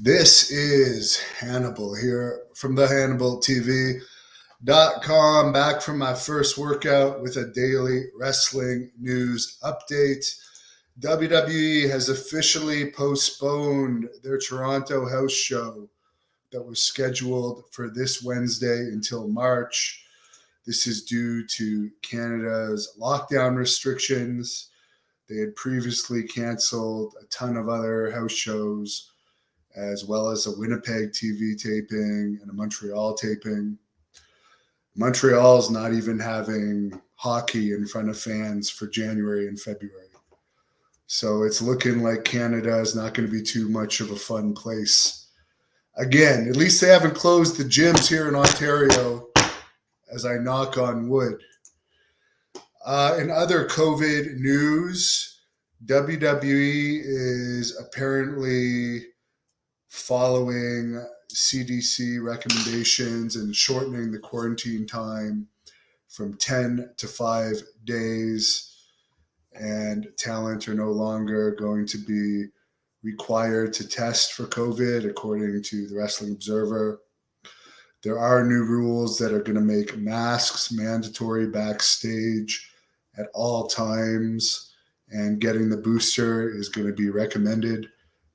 This is Hannibal here from the HannibalTV.com, back from my first workout with a daily wrestling news update. WWE has officially postponed their Toronto house show that was scheduled for this Wednesday until March. This is due to Canada's lockdown restrictions. They had previously canceled a ton of other house shows, as well as a Winnipeg TV taping and a Montreal taping. Montreal's not even having hockey in front of fans for January and February. So it's looking like Canada is not going to be too much of a fun place. Again, at least they haven't closed the gyms here in Ontario, as I knock on wood. In other COVID news, WWE is apparently following CDC recommendations and shortening the quarantine time from 10 to 5 days. And talent are no longer going to be required to test for COVID, according to the Wrestling Observer. There are new rules that are going to make masks mandatory backstage at all times, and getting the booster is going to be recommended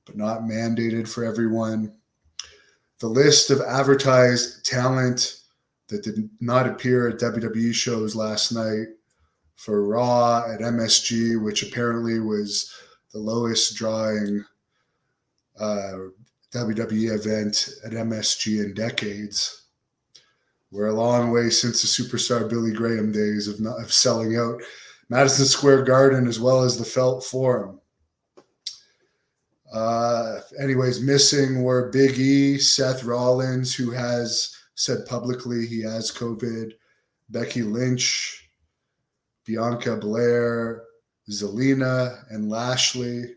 but not mandated for everyone. The list of advertised talent that did not appear at WWE shows last night for Raw at MSG, which apparently was the lowest drawing WWE event at MSG in decades. We're a long way since the superstar Billy Graham days of selling out Madison Square Garden as well as the Felt Forum. Anyways, missing were Big E, Seth Rollins, who has said publicly he has COVID, Becky Lynch, Bianca Belair, Zelina, and Lashley.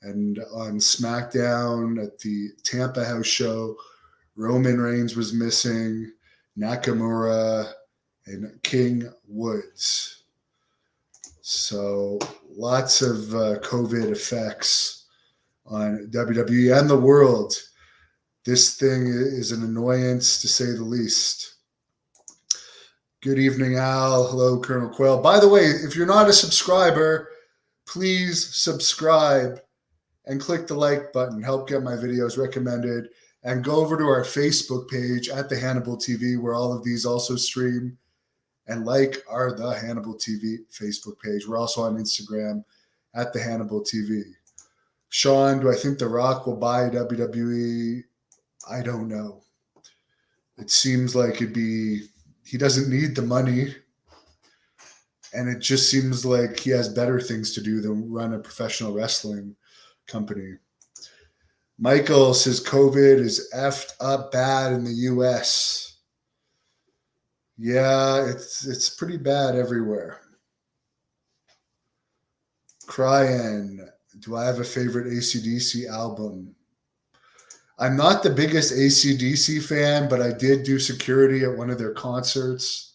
And on SmackDown at the Tampa House show, Roman Reigns was missing, Nakamura, and King Woods. So lots of COVID effects on WWE and the world. This thing is an annoyance, to say the least. Good evening, Al. Hello, Colonel Quayle. By the way, if you're not a subscriber, please subscribe and click the like button. Help get my videos recommended. And go over to our Facebook page at the Hannibal TV, where all of these also stream. And like our The Hannibal TV Facebook page. We're also on Instagram at the Hannibal TV. Sean, do I think The Rock will buy WWE? I don't know. It seems like he doesn't need the money. And it just seems like he has better things to do than run a professional wrestling company. Michael says COVID is effed up bad in the US. Yeah, it's pretty bad everywhere. Crying. Do I have a favorite AC/DC album? I'm not the biggest AC/DC fan, but I did do security at one of their concerts.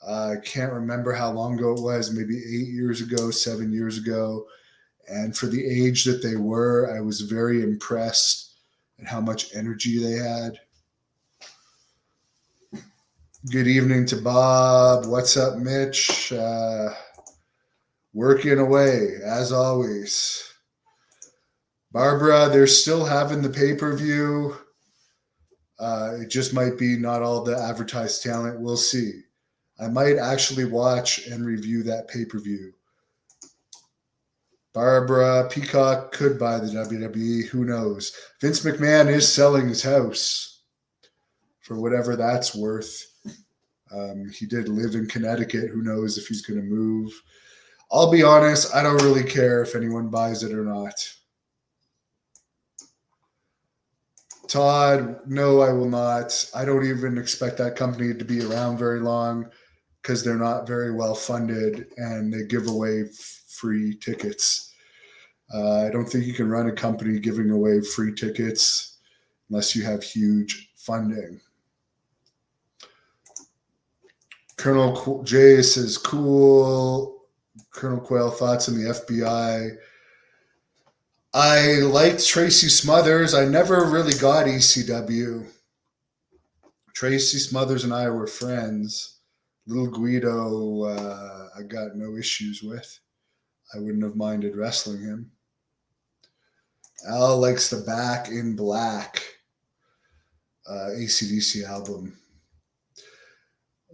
I can't remember how long ago it was, maybe 8 years ago, 7 years ago. And for the age that they were, I was very impressed at how much energy they had. Good evening to Bob. What's up, Mitch? Working away, as always. Barbara, they're still having the pay-per-view. It just might be not all the advertised talent. We'll see. I might actually watch and review that pay-per-view. Barbara, Peacock could buy the WWE. Who knows? Vince McMahon is selling his house for whatever that's worth. He did live in Connecticut. Who knows if he's going to move? I'll be honest, I don't really care if anyone buys it or not. Todd, no, I will not. I don't even expect that company to be around very long because they're not very well funded and they give away free tickets. I don't think you can run a company giving away free tickets unless you have huge funding. Colonel Jay says, cool. Colonel Quayle, thoughts on the FBI? I liked Tracy Smothers. I never really got ECW. Tracy Smothers and I were friends. Little Guido, I got no issues with. I wouldn't have minded wrestling him. Al likes the Back in Black AC/DC album.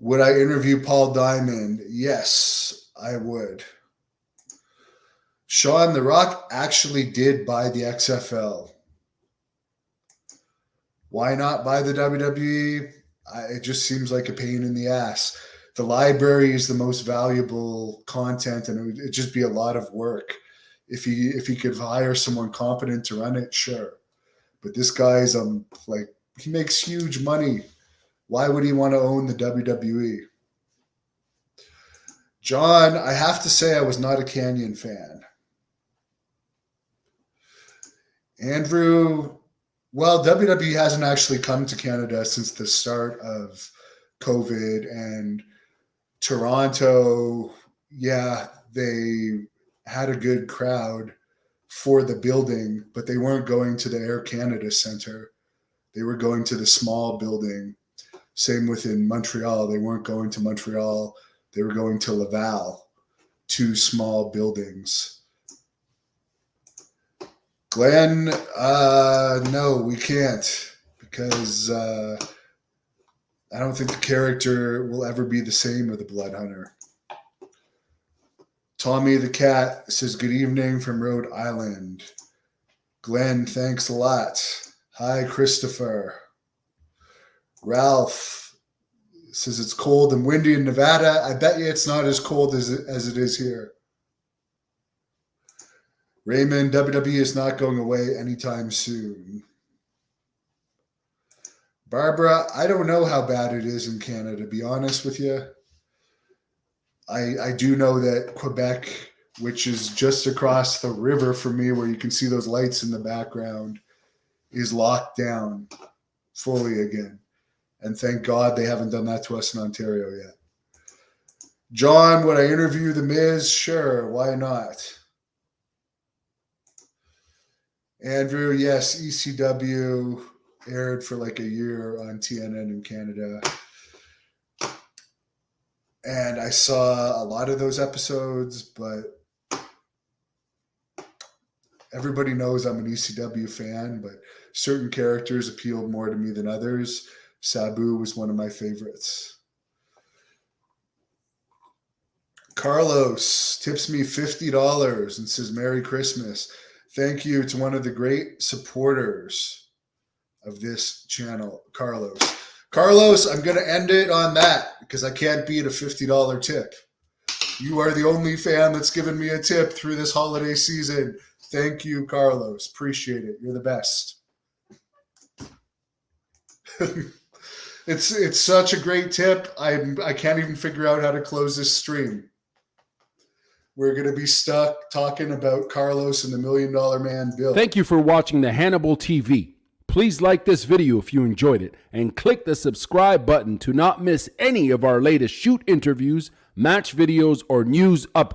Would I interview Paul Diamond? Yes, I would. Sean, The Rock actually did buy the XFL. Why not buy the WWE? It just seems like a pain in the ass. The library is the most valuable content, and it'd just be a lot of work. If he could hire someone competent to run it, sure. But this guy's like, he makes huge money. Why would he want to own the WWE? John, I have to say I was not a Canyon fan. Andrew, well, WWE hasn't actually come to Canada since the start of COVID, and Toronto, yeah, they had a good crowd for the building, but they weren't going to the Air Canada Centre. They were going to the small building. Same within Montreal. They weren't going to Montreal. They were going to Laval, 2 small buildings. Glenn, no, we can't, because I don't think the character will ever be the same of the Blood Hunter. Tommy the Cat says, good evening from Rhode Island. Glenn, thanks a lot. Hi, Christopher. Ralph says it's cold and windy in Nevada. I bet you it's not as cold as it is here. Raymond, WWE is not going away anytime soon. Barbara, I don't know how bad it is in Canada, to be honest with you. I do know that Quebec, which is just across the river from me, where you can see those lights in the background, is locked down fully again. And thank God they haven't done that to us in Ontario yet. John, would I interview The Miz? Sure, why not? Andrew, yes, ECW aired for like a year on TNN in Canada. And I saw a lot of those episodes, but everybody knows I'm an ECW fan, but certain characters appealed more to me than others. Sabu was one of my favorites. Carlos tips me $50 and says, Merry Christmas. Thank you to one of the great supporters of this channel, Carlos. Carlos, I'm going to end it on that because I can't beat a $50 tip. You are the only fan that's given me a tip through this holiday season. Thank you, Carlos. Appreciate it. You're the best. It's such a great tip. I can't even figure out how to close this stream. We're going to be stuck talking about Carlos and the $1 Million Man Bill. Thank you for watching the Hannibal TV. Please like this video if you enjoyed it and click the subscribe button to not miss any of our latest shoot interviews, match videos, or news updates.